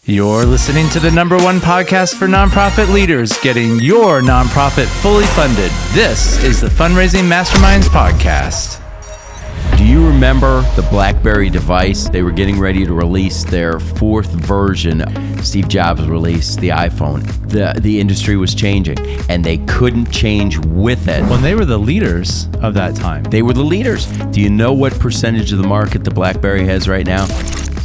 You're listening to the #1 podcast for nonprofit leaders, getting your nonprofit fully funded. This is the Fundraising Masterminds Podcast. Do you remember the BlackBerry device? They were getting ready to release their fourth version. Steve Jobs released the iPhone. The industry was changing, and they couldn't change with it. When they were the leaders of that time. They were the leaders. Do you know what percentage of the market the BlackBerry has right now?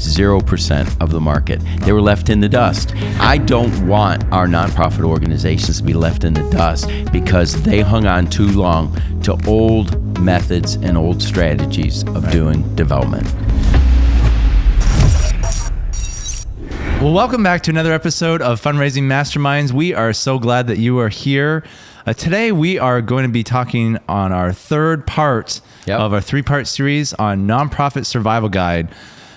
0% of the market. They were left in the dust. I don't want our nonprofit organizations to be left in the dust because they hung on too long to old methods and old strategies of doing development. Well, welcome back to another episode of Fundraising Masterminds. We are so glad that you are here. Today, we are going to be talking on our third part of our three-part series on Nonprofit Survival Guide.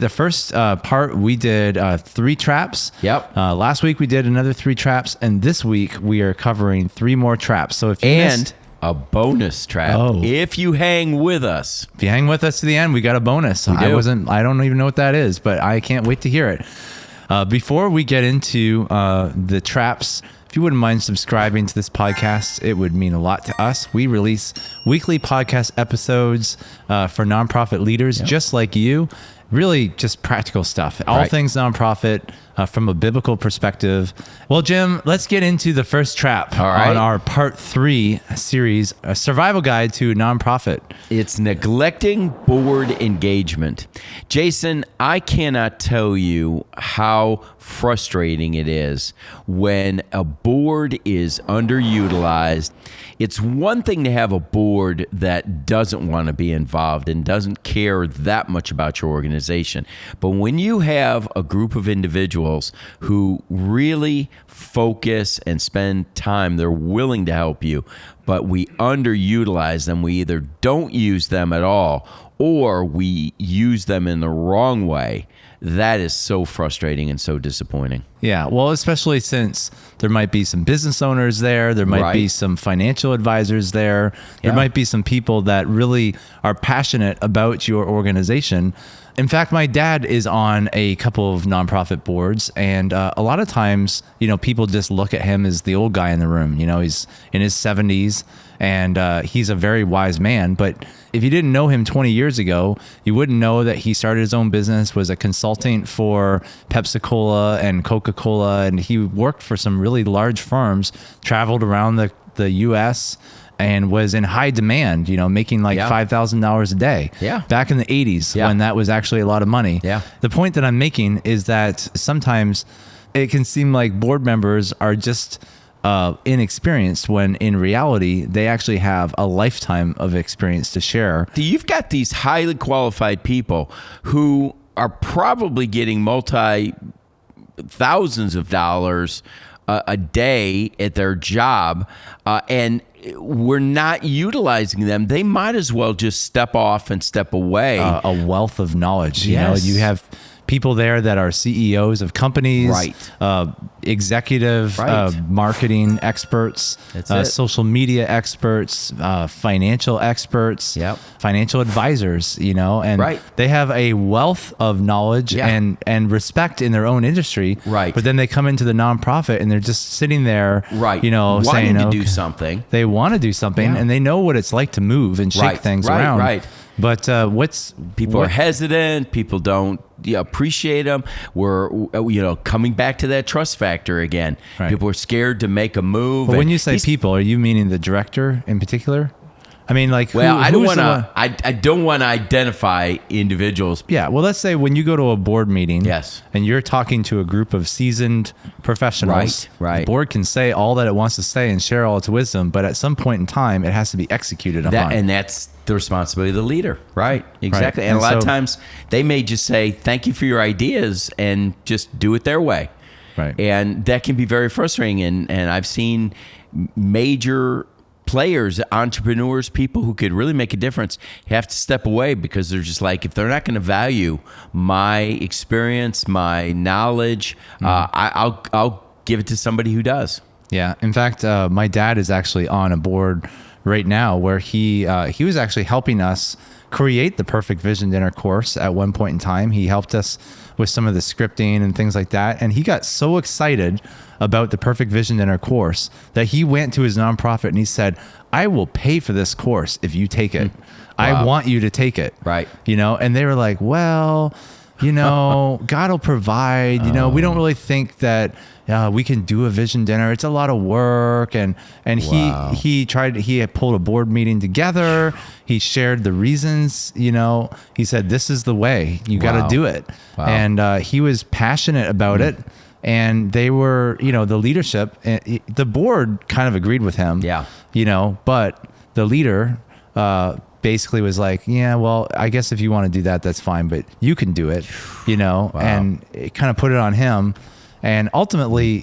The first part, we did 3 traps. Last week, we did another 3 traps. And this week, we are covering 3 more traps. So if you missed a bonus trap. If you hang with us. If you hang with us to the end, we got a bonus. I don't even know what that is, but I can't wait to hear it. Before we get into the traps, if you wouldn't mind subscribing to this podcast, it would mean a lot to us. We release weekly podcast episodes for nonprofit leaders just like you. Really just practical stuff. All things nonprofit from a biblical perspective. Well, Jim, let's get into the first trap on our part 3 series, a survival guide to a nonprofit. It's neglecting board engagement. Jason, I cannot tell you how frustrating it is when a board is underutilized. It's one thing to have a board that doesn't want to be involved and doesn't care that much about your organization. But when you have a group of individuals who really focus and spend time, they're willing to help you, but we underutilize them. We either don't use them at all or we use them in the wrong way. That is so frustrating and so disappointing. Yeah, well, especially since there might be some business owners there might be some financial advisors there might be some people that really are passionate about your organization. In fact, my dad is on a couple of nonprofit boards, and a lot of times, people just look at him as the old guy in the room. He's in his 70s, and he's a very wise man. But if you didn't know him 20 years ago, you wouldn't know that he started his own business, was a consultant for Pepsi-Cola and Coca-Cola, and he worked for some really large firms, traveled around the U.S., and was in high demand, making like $5,000 a day back in the 80s when that was actually a lot of money. The point that I'm making is that sometimes it can seem like board members are just inexperienced when in reality, they actually have a lifetime of experience to share. You've got these highly qualified people who are probably getting thousands of dollars a day at their job, and we're not utilizing them. They might as well just step off and step away. A wealth of knowledge. You have people there that are CEOs of companies, executive marketing experts, social media experts, financial experts, financial advisors, and they have a wealth of knowledge and respect in their own industry. But then they come into the nonprofit and they're just sitting there, wanting saying to do something. They want to do something and they know what it's like to move and shake things around. But people are hesitant. People don't appreciate them. We're coming back to that trust factor again. People are scared to make a move. But when you say people, are you meaning the director in particular? I mean, I don't want to identify individuals. Yeah. Well, let's say when you go to a board meeting, and you're talking to a group of seasoned professionals, the board can say all that it wants to say and share all its wisdom, but at some point in time, it has to be executed upon. And that's the responsibility of the leader. Exactly. And a lot of times they may just say, thank you for your ideas and just do it their way. And that can be very frustrating. And I've seen major players, entrepreneurs, people who could really make a difference have to step away because they're just like, if they're not going to value my experience, my knowledge, I'll give it to somebody who does. Yeah. In fact, my dad is actually on a board right now where he was actually helping us create the Perfect Vision Dinner course at one point in time. He helped us with some of the scripting and things like that. And he got so excited about the Perfect Vision Dinner course that he went to his nonprofit and he said, I will pay for this course if you take it. I want you to take it. Right. And they were like, well, God will provide, we don't really think that we can do a vision dinner. It's a lot of work. And he had pulled a board meeting together. He shared the reasons, he said, this is the way you got to do it. Wow. And he was passionate about it. And they were, the leadership, the board kind of agreed with him, but the leader, basically was like, yeah, well, I guess if you want to do that, that's fine, but you can do it, and it kind of put it on him. And ultimately,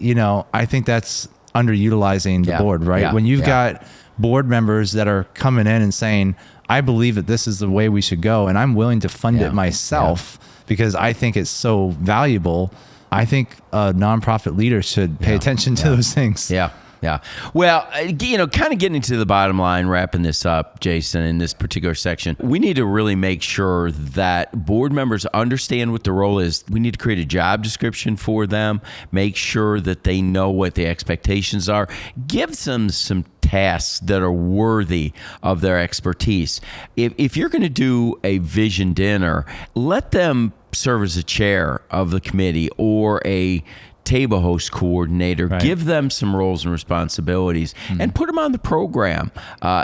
I think that's underutilizing the board, right? Yeah. When you've got board members that are coming in and saying, I believe that this is the way we should go, and I'm willing to fund it myself because I think it's so valuable. I think a nonprofit leader should pay attention to those things. Yeah. Yeah. Well, kind of getting to the bottom line, wrapping this up, Jason, in this particular section, we need to really make sure that board members understand what the role is. We need to create a job description for them, make sure that they know what the expectations are, give them some tasks that are worthy of their expertise. If you're going to do a vision dinner, let them serve as a chair of the committee or a table host coordinator. Right. Give them some roles and responsibilities and put them on the program.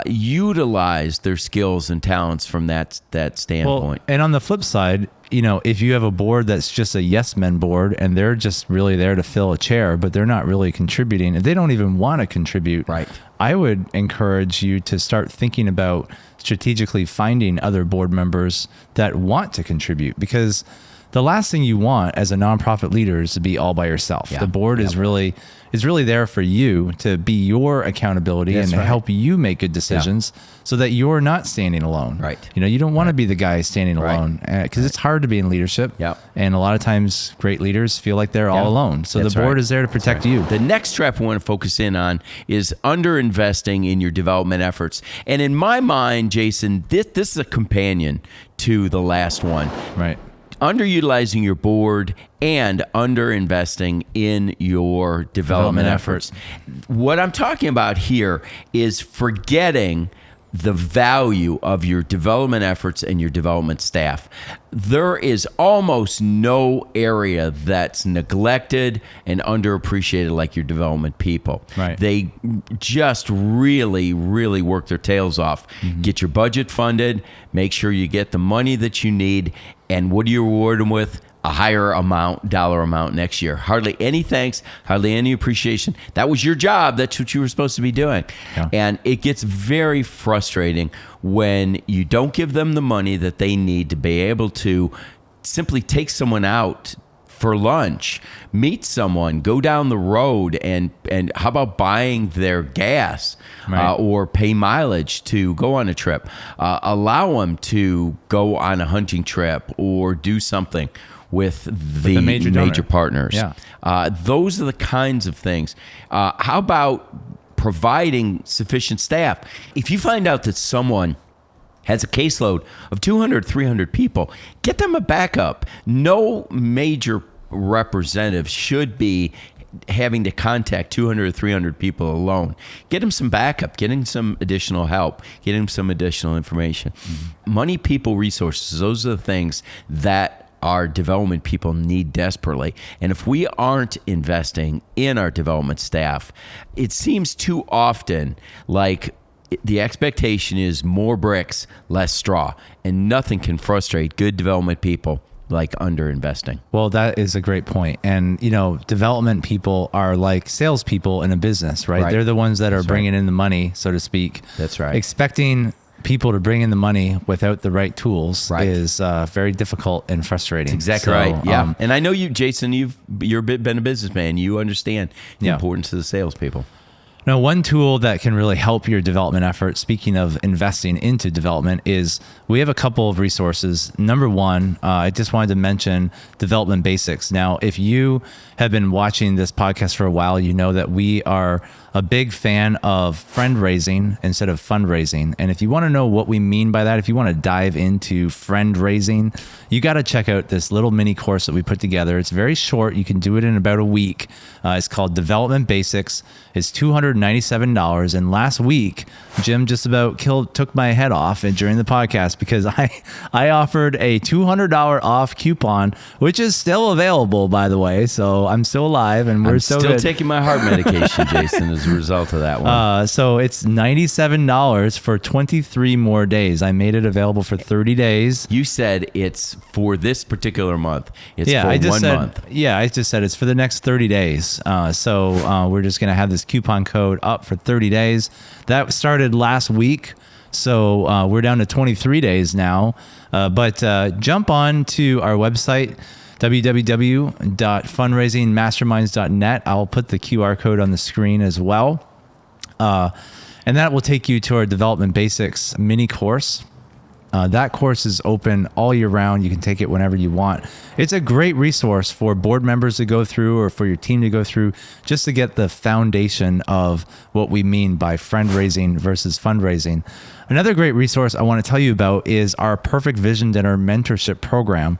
Utilize their skills and talents from that standpoint. Well, and on the flip side, if you have a board that's just a yes men board and they're just really there to fill a chair, but they're not really contributing and they don't even want to contribute. Right. I would encourage you to start thinking about strategically finding other board members that want to contribute, because the last thing you want as a nonprofit leader is to be all by yourself. Yeah. The board is really there for you to be your accountability and help you make good decisions so that you're not standing alone. Right. You don't want to be the guy standing alone because it's hard to be in leadership. Yep. And a lot of times great leaders feel like they're all alone. So the board is there to protect you. The next trap we want to focus in on is underinvesting in your development efforts. And in my mind, Jason, this is a companion to the last one. Right. Underutilizing your board and underinvesting in your development efforts. What I'm talking about here is forgetting the value of your development efforts and your development staff. There is almost no area that's neglected and underappreciated like your development people. Right. They just really, really work their tails off. Get your budget funded, make sure you get the money that you need, and what do you reward them with? A higher dollar amount next year. Hardly any thanks, hardly any appreciation. That was your job. That's what you were supposed to be doing. Yeah. And it gets very frustrating when you don't give them the money that they need to be able to simply take someone out for lunch, meet someone, go down the road, and how about buying their gas or pay mileage to go on a trip? Allow them to go on a hunting trip or do something with the major partners. Yeah. Those are the kinds of things. How about providing sufficient staff? If you find out that someone has a caseload of 200, 300 people, get them a backup. No major representative should be having to contact 200 or 300 people alone. Get them some backup, getting some additional help, getting them some additional information. Money, people, resources, those are the things that our development people need desperately. And if we aren't investing in our development staff, it seems too often like the expectation is more bricks, less straw, and nothing can frustrate good development people like underinvesting. Well, that is a great point. And, development people are like salespeople in a business, right? They're the ones that are bringing in the money, so to speak. That's right. Expecting people to bring in the money without the right tools is very difficult and frustrating. That's exactly right. Yeah. And I know you, Jason, you're been a businessman. You understand the importance of the salespeople. Now, one tool that can really help your development effort, speaking of investing into development, is we have a couple of resources. Number one, I just wanted to mention Development Basics. Now, if you have been watching this podcast for a while, you know that we are a big fan of friend raising instead of fundraising. And if you want to know what we mean by that, if you want to dive into friend raising, you got to check out this little mini course that we put together. It's very short. You can do it in about a week. It's called Development Basics. It's $297. And last week, Jim just about took my head off during the podcast because I offered a $200 off coupon, which is still available, by the way. So I'm still alive and we're still taking my heart medication, Jason, as a result of that one. So it's $97 for 23 more days. I made it available for 30 days. You said it's for this particular month. It's for I just 1 month. Yeah, I just said it's for the next 30 days. So we're just going to have this coupon code up for 30 days. That started last week. So we're down to 23 days now. But jump on to our website, www.fundraisingmasterminds.net. I'll put the QR code on the screen as well. And that will take you to our Development Basics mini course. That course is open all year round. You can take it whenever you want. It's a great resource for board members to go through or for your team to go through just to get the foundation of what we mean by friend raising versus fundraising. Another great resource I want to tell you about is our Perfect Vision Dinner mentorship program.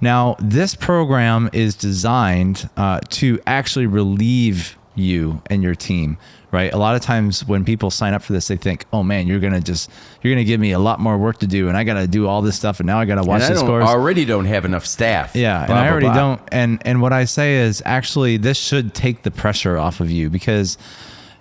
Now, this program is designed to actually relieve you and your team, right? A lot of times when people sign up for this, they think, oh man, you're going to give me a lot more work to do. And I got to do all this stuff. And now I got to watch the scores. I already don't have enough staff. Yeah. And I already don't. And what I say is actually this should take the pressure off of you because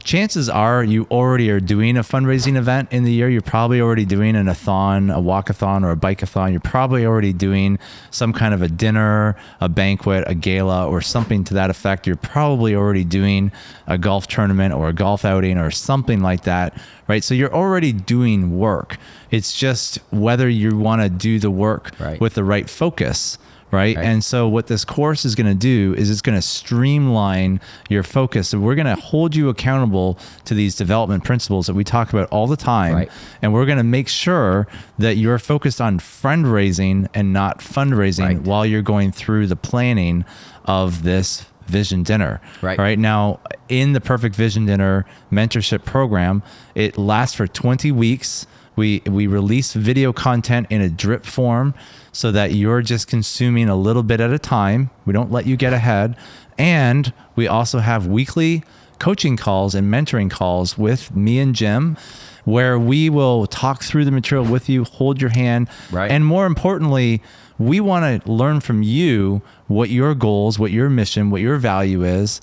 chances are you already are doing a fundraising event in the year. You're probably already doing an a-thon, a walkathon, or a bike-a-thon. You're probably already doing some kind of a dinner, a banquet, a gala, or something to that effect. You're probably already doing a golf tournament or a golf outing or something like that, right? So you're already doing work. It's just whether you want to do the work with the right focus. Right. And so what this course is going to do is it's going to streamline your focus. So we're going to hold you accountable to these development principles that we talk about all the time. Right. And we're going to make sure that you're focused on friend raising and not fundraising while you're going through the planning of this Vision Dinner. Right now, in the Perfect Vision Dinner mentorship program, it lasts for 20 weeks. We release video content in a drip form so that you're just consuming a little bit at a time. We don't let you get ahead. And we also have weekly coaching calls and mentoring calls with me and Jim, where we will talk through the material with you, hold your hand. And more importantly, we want to learn from you what your goals, what your mission, what your value is,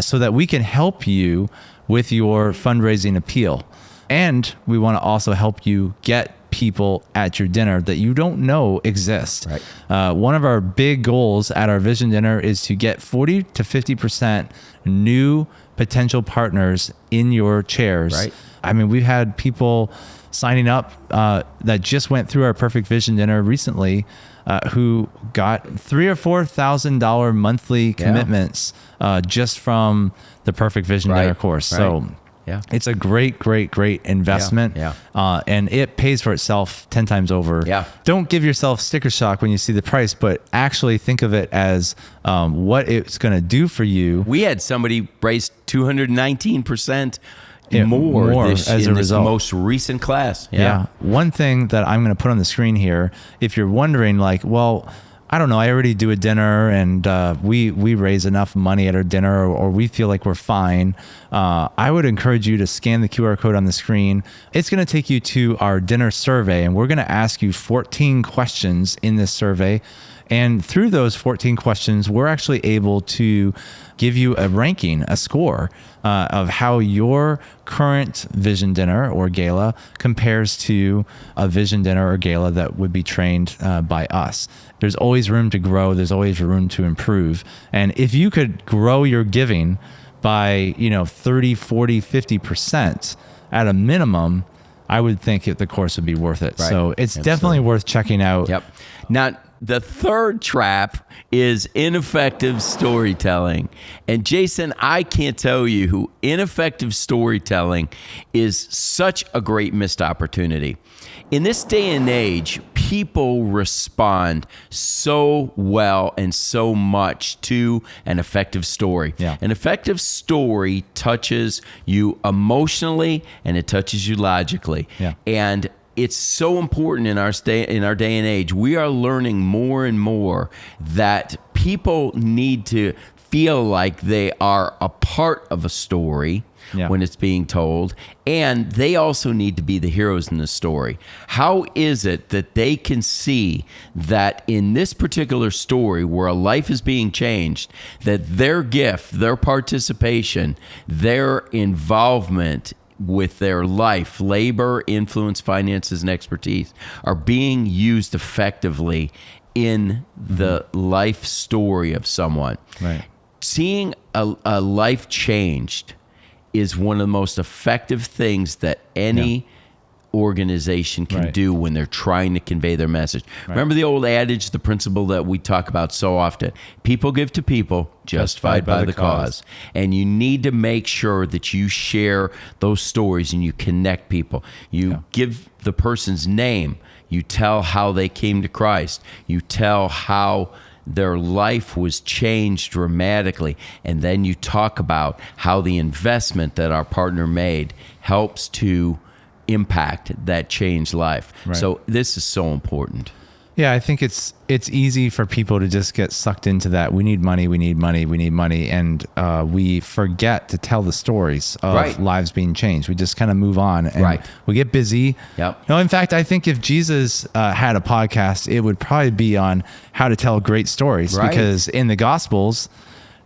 so that we can help you with your fundraising appeal. And we want to also help you get people at your dinner that you don't know exist. One of our big goals at our Vision Dinner is to get 40 to 50% new potential partners in your chairs. I mean, we've had people signing up that just went through our Perfect Vision Dinner recently who got $3,000 or $4,000 monthly commitments just from the Perfect Vision Dinner course. So it's a great investment. And it pays for itself 10 times over. Don't give yourself sticker shock when you see the price, but actually think of it as what it's going to do for you. We had somebody raise 219% more this, as a result. Most recent class. One thing that I'm going to put on the screen here, if you're wondering like, well, I don't know, I already do a dinner and we raise enough money at our dinner or we feel like we're fine. I would encourage you to scan the QR code on the screen. It's going to take you to our dinner survey and we're going to ask you 14 questions in this survey. And through those 14 questions, we're actually able to give you a ranking, a score of how your current Vision Dinner or gala compares to a Vision Dinner or gala that would be trained by us. There's always room to grow. There's always room to improve. And if you could grow your giving by 30, 40, 50% at a minimum, I would think the course would be worth it. So it's definitely worth checking out. Now, The third trap is ineffective storytelling. And Jason, I can't tell you who ineffective storytelling is such a great missed opportunity. In this day and age, people respond so well and so much to an effective story. Yeah. An effective story touches you emotionally and it touches you logically. Yeah. And it's so important in our day and age. We are learning more and more that people need to feel like they are a part of a story when it's being told, and they also need to be the heroes in the story. How is it that they can see that in this particular story where a life is being changed, that their gift, their participation, their involvement with their life, labor, influence, finances, and expertise are being used effectively in the life story of someone? Right. Seeing a life changed is one of the most effective things that any organization can do when they're trying to convey their message. Remember the old adage, the principle that we talk about so often: people give to people, justified by the cause. And you need to make sure that you share those stories and you connect people. You give the person's name. You tell how they came to Christ. You tell how their life was changed dramatically. And then you talk about how the investment that our partner made helps to impact that changed life. Right. So this is so important. Yeah, I think it's easy for people to just get sucked into that. We need money, we need money, we need money. And we forget to tell the stories of lives being changed. We just kind of move on and we get busy. Yep. No, in fact, I think if Jesus had a podcast, it would probably be on how to tell great stories, because in the Gospels,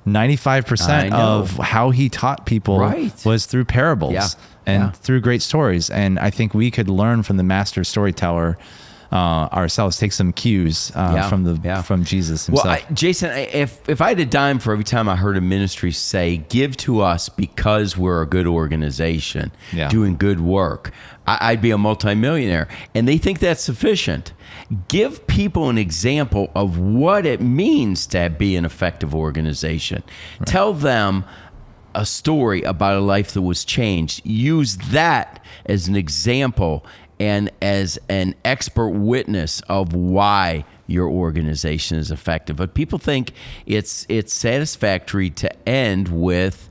95% of how he taught people was through parables and through great stories. And I think we could learn from the master storyteller ourselves, take some cues from Jesus himself. Well, Jason, if I had a dime for every time I heard a ministry say, give to us because we're a good organization doing good work, I'd be a multimillionaire. And they think that's sufficient. Give people an example of what it means to be an effective organization. Right. Tell them a story about a life that was changed. Use that as an example and as an expert witness of why your organization is effective. But people think it's satisfactory to end with,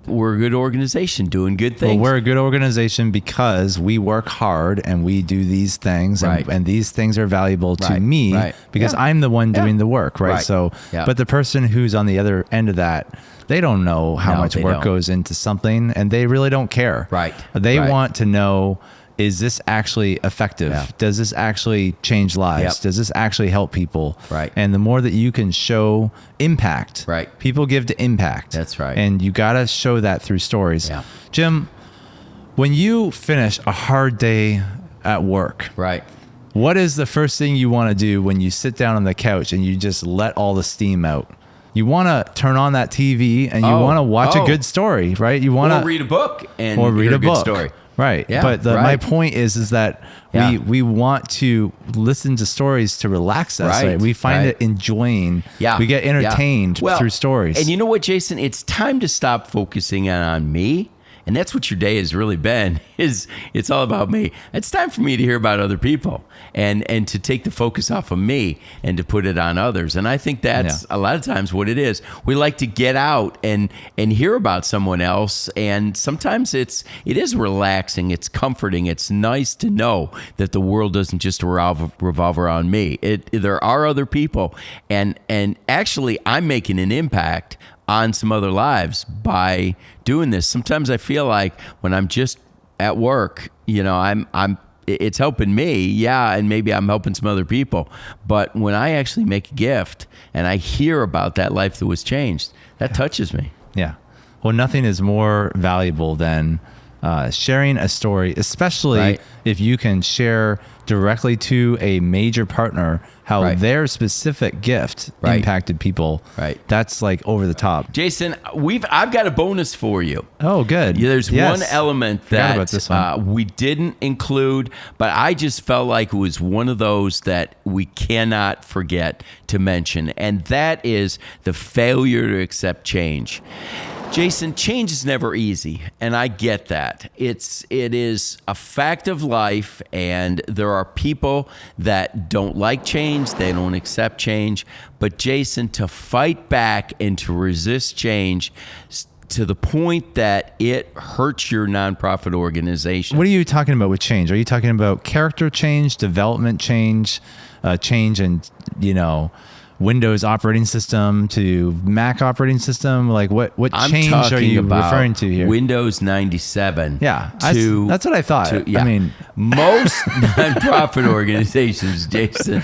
we're a good organization doing good things. Well, we're a good organization because we work hard and we do these things, and these things are valuable to me because I'm the one doing the work, right? So, but the person who's on the other end of that, they don't know how much work goes into something, and they really don't care. Right. They want to know, is this actually effective? Yeah. Does this actually change lives? Yep. Does this actually help people? Right. And the more that you can show impact, people give to impact. That's right. And you got to show that through stories. Yeah. Jim, when you finish a hard day at work, what is the first thing you want to do when you sit down on the couch and you just let all the steam out? You want to turn on that TV and you want to watch a good story, right? You want to read a book and read a good story. Right. Yeah, but my point is that we want to listen to stories to relax us. Right? We find it enjoying. Yeah. We get entertained through stories. And you know what, Jason? It's time to stop focusing on me. And that's what your day has really been, is it's all about me. It's time for me to hear about other people and to take the focus off of me and to put it on others. And I think that's a lot of times what it is. We like to get out and hear about someone else. And sometimes it is relaxing. It's comforting. It's nice to know that the world doesn't just revolve around me. There are other people. And actually, I'm making an impact on some other lives by doing this. Sometimes I feel like when I'm just at work, it's helping me, and maybe I'm helping some other people. But when I actually make a gift and I hear about that life that was changed, that touches me. Yeah. Well, nothing is more valuable than sharing a story, especially if you can share directly to a major partner how their specific gift impacted people. That's like over the top. Jason, I've got a bonus for you. Oh, good. There's one element that we didn't include, but I just felt like it was one of those that we cannot forget to mention, and that is the failure to accept change. Jason, change is never easy, and I get that. It is a fact of life, and there are people that don't like change, they don't accept change. But Jason, to fight back and to resist change to the point that it hurts your nonprofit organization. What are you talking about with change? Are you talking about character change, development change, change in, Windows operating system to Mac operating system? Like what change are you referring to here? Windows 97. Yeah, that's what I thought. I mean, most nonprofit organizations, Jason,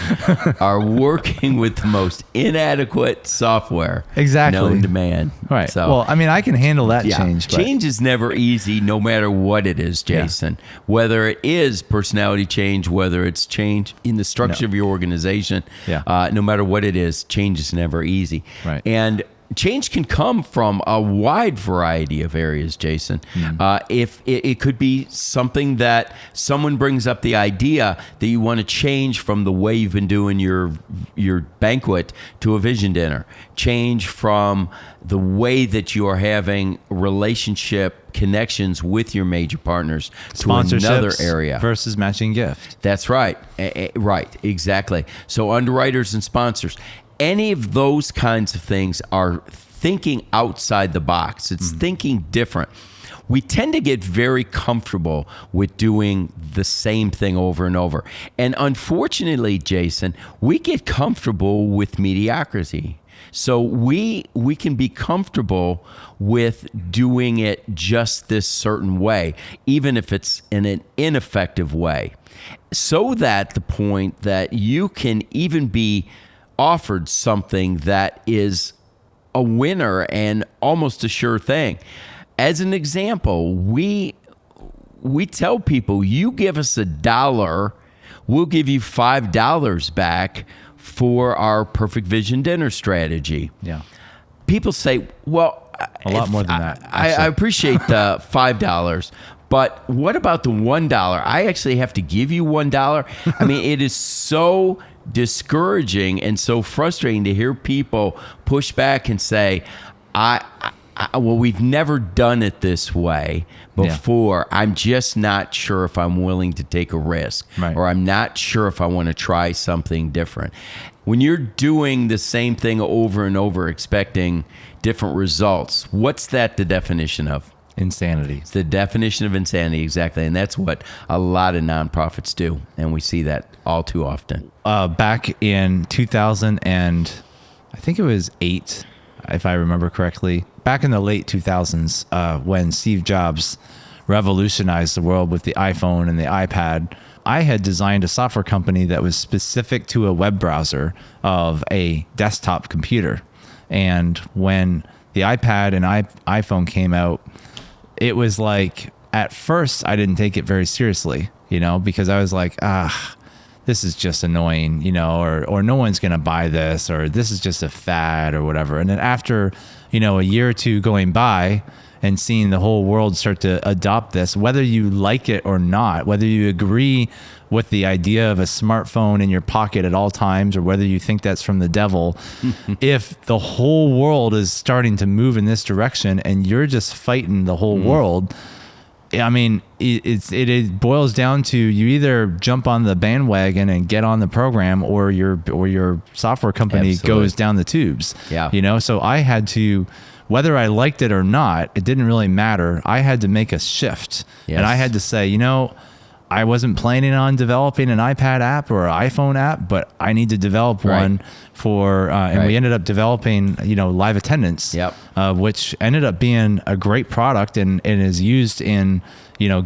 are working with the most inadequate software known to man. Right. So, well, I mean, I can handle that change. But change is never easy, no matter what it is, Jason. Yeah. Whether it is personality change, whether it's change in the structure of your organization, no matter what it is, change is never easy. Right. And change can come from a wide variety of areas, Jason. If it could be something that someone brings up the idea that you want to change from the way you've been doing your banquet to a vision dinner, change from the way that you are having relationship connections with your major partners to another area versus matching gift. That's right. Right. Exactly. So underwriters and sponsors, any of those kinds of things are thinking outside the box. It's thinking different. We tend to get very comfortable with doing the same thing over and over. And unfortunately, Jason, we get comfortable with mediocrity. So we can be comfortable with doing it just this certain way, even if it's in an ineffective way, so that the point that you can even be offered something that is a winner and almost a sure thing. As an example, we tell people, you give us $1, we'll give you $5 back for our perfect vision dinner strategy. Yeah. People say, well, a lot more than that. I appreciate the $5, but what about the $1? I actually have to give you $1. I mean, it is so discouraging and so frustrating to hear people push back and say, well, we've never done it this way before. Yeah. I'm just not sure if I'm willing to take a risk, or I'm not sure if I want to try something different. When you're doing the same thing over and over, expecting different results, what's that the definition of? Insanity. It's the definition of insanity, exactly. And that's what a lot of nonprofits do. And we see that all too often. Back in 2000 and I think it was 8, if I remember correctly, back in the late 2000s, when Steve Jobs revolutionized the world with the iPhone and the iPad, I had designed a software company that was specific to a web browser of a desktop computer. And when the iPad and iPhone came out, it was like, at first, I didn't take it very seriously, because I was like, this is just annoying, or no one's going to buy this, or this is just a fad or whatever. And then after, a year or two going by and seeing the whole world start to adopt this, whether you like it or not, whether you agree with the idea of a smartphone in your pocket at all times, or whether you think that's from the devil, if the whole world is starting to move in this direction and you're just fighting the whole world, I mean, it boils down to you either jump on the bandwagon and get on the program, or your software company goes down the tubes. Yeah. So I had to, whether I liked it or not, it didn't really matter. I had to make a shift. Yes. And I had to say, I wasn't planning on developing an iPad app or an iPhone app, but I need to develop one for, and we ended up developing, live attendance, which ended up being a great product and is used in,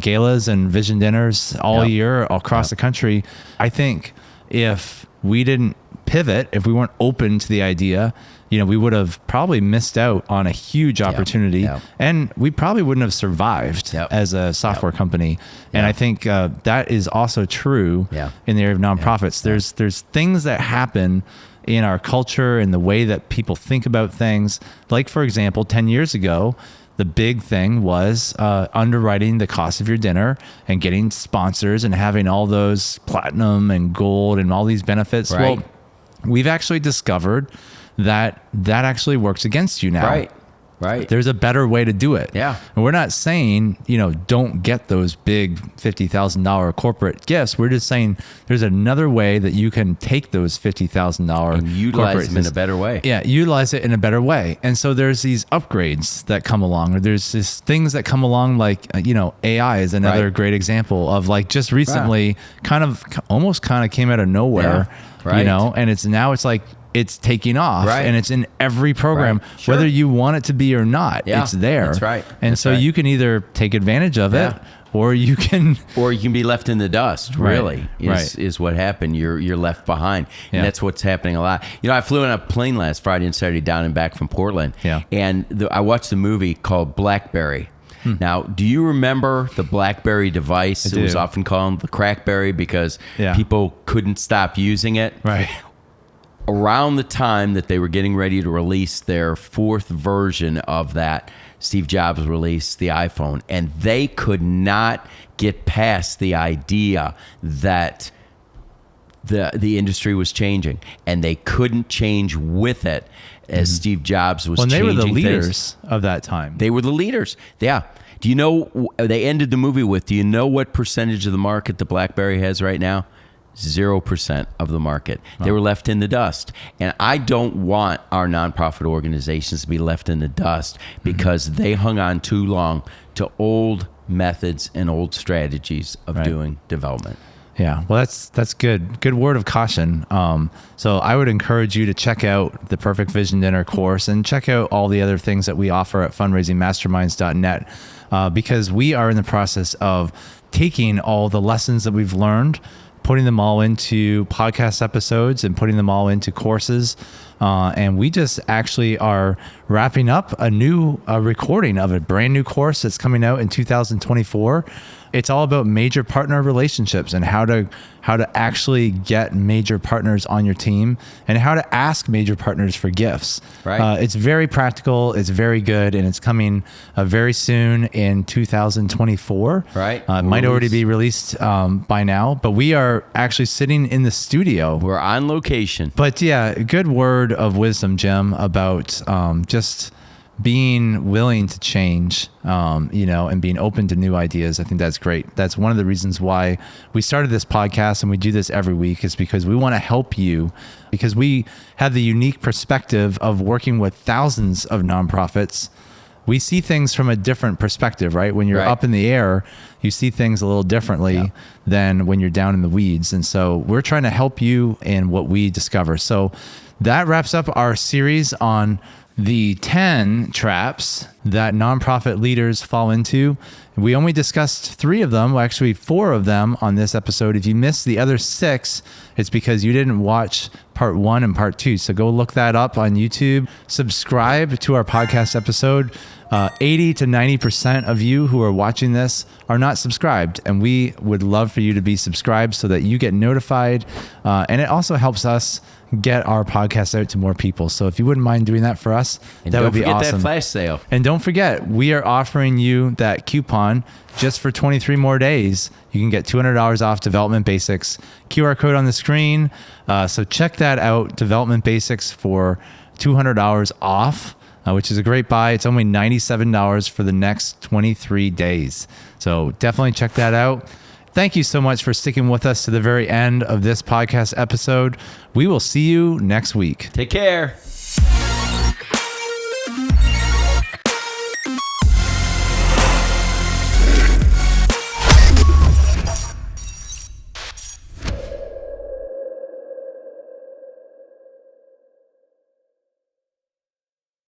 galas and vision dinners all year across the country. I think if we didn't pivot, if we weren't open to the idea, we would have probably missed out on a huge opportunity, and we probably wouldn't have survived as a software company. And I think that is also true in the area of nonprofits. There's things that happen in our culture and the way that people think about things. Like, for example, 10 years ago, the big thing was underwriting the cost of your dinner and getting sponsors and having all those platinum and gold and all these benefits. Right. Well, we've actually discovered that actually works against you now. Right. There's a better way to do it. Yeah. And we're not saying, don't get those big $50,000 corporate gifts. We're just saying there's another way that you can take those $50,000 and utilize them in a better way. Yeah, utilize it in a better way. And so there's these upgrades that come along, or there's these things that come along, like, AI is another great example of, like, just recently almost came out of nowhere, and it's like, it's taking off, and it's in every program, whether you want it to be or not. It's there. That's right. And you can either take advantage of it, or you can be left in the dust. Really, is what happened. You're left behind, and that's what's happening a lot. I flew on a plane last Friday and Saturday down and back from Portland, and I watched a movie called BlackBerry. Now, do you remember the BlackBerry device? It was often called the Crackberry because people couldn't stop using it. Right. Around the time that they were getting ready to release their fourth version of that, Steve Jobs released the iPhone, and they could not get past the idea that the industry was changing, and they couldn't change with it as Steve Jobs was changing things. They were the leaders of that time. They were the leaders. Yeah. Do you know, they ended the movie with, do you know what percentage of the market the BlackBerry has right now? 0% of the market. They were left in the dust. And I don't want our nonprofit organizations to be left in the dust because they hung on too long to old methods and old strategies of doing development. Yeah, well, that's good. Good word of caution. So I would encourage you to check out the Perfect Vision Dinner course and check out all the other things that we offer at fundraisingmasterminds.net, because we are in the process of taking all the lessons that we've learned, putting them all into podcast episodes and putting them all into courses. And we just actually are wrapping up a new recording of a brand new course that's coming out in 2024. It's all about major partner relationships and how to actually get major partners on your team and how to ask major partners for gifts. Right. It's very practical. It's very good, and it's coming very soon in 2024. Right. It might already be released by now, but we are actually sitting in the studio. We're on location. But yeah, a good word of wisdom, Jim, about just being willing to change, and being open to new ideas. I think that's great. That's one of the reasons why we started this podcast, and we do this every week, is because we want to help you, because we have the unique perspective of working with thousands of nonprofits. We see things from a different perspective, right? When you're up in the air, you see things a little differently than when you're down in the weeds. And so we're trying to help you in what we discover. So that wraps up our series on the 10 traps that nonprofit leaders fall into. We only discussed 3 of them, well, actually 4 of them on this episode. If you missed the other 6, it's because you didn't watch part 1 and part 2. So go look that up on YouTube. Subscribe to our podcast episode. 80 to 90% of you who are watching this are not subscribed, and we would love for you to be subscribed so that you get notified. And it also helps us get our podcast out to more people. So if you wouldn't mind doing that for us, that would be awesome. Don't forget that flash sale. And don't forget, we are offering you that coupon just for 23 more days. You can get $200 off Development Basics. QR code on the screen. So check that out, Development Basics, for $200 off. Which is a great buy. It's only $97 for the next 23 days. So definitely check that out. Thank you so much for sticking with us to the very end of this podcast episode. We will see you next week. Take care.